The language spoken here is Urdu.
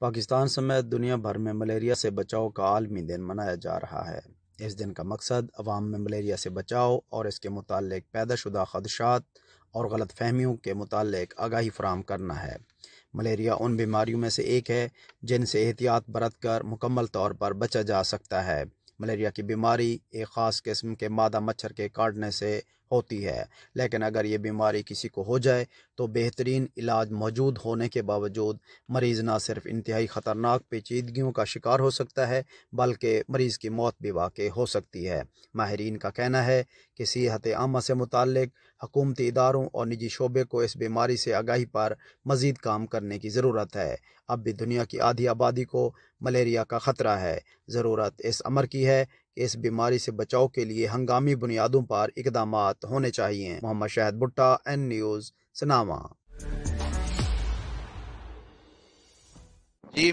پاکستان سمیت دنیا بھر میں ملیریا سے بچاؤ کا عالمی دن منایا جا رہا ہے۔ اس دن کا مقصد عوام میں ملیریا سے بچاؤ اور اس کے متعلق پیدا شدہ خدشات اور غلط فہمیوں کے متعلق آگاہی فراہم کرنا ہے۔ ملیریا ان بیماریوں میں سے ایک ہے جن سے احتیاط برت کر مکمل طور پر بچا جا سکتا ہے۔ ملیریا کی بیماری ایک خاص قسم کے مادہ مچھر کے کاٹنے سے ہوتی ہے، لیکن اگر یہ بیماری کسی کو ہو جائے تو بہترین علاج موجود ہونے کے باوجود مریض نہ صرف انتہائی خطرناک پیچیدگیوں کا شکار ہو سکتا ہے بلکہ مریض کی موت بھی واقع ہو سکتی ہے۔ ماہرین کا کہنا ہے کہ صحت عامہ سے متعلق حکومتی اداروں اور نجی شعبے کو اس بیماری سے آگاہی پر مزید کام کرنے کی ضرورت ہے۔ اب بھی دنیا کی آدھی آبادی کو ملیریا کا خطرہ ہے۔ ضرورت اس امر کی ہے کہ اس بیماری سے بچاؤ کے لیے ہنگامی بنیادوں پر اقدامات ہونے چاہیے۔ محمد شاہد بھٹا، این نیوز، سناما۔ جی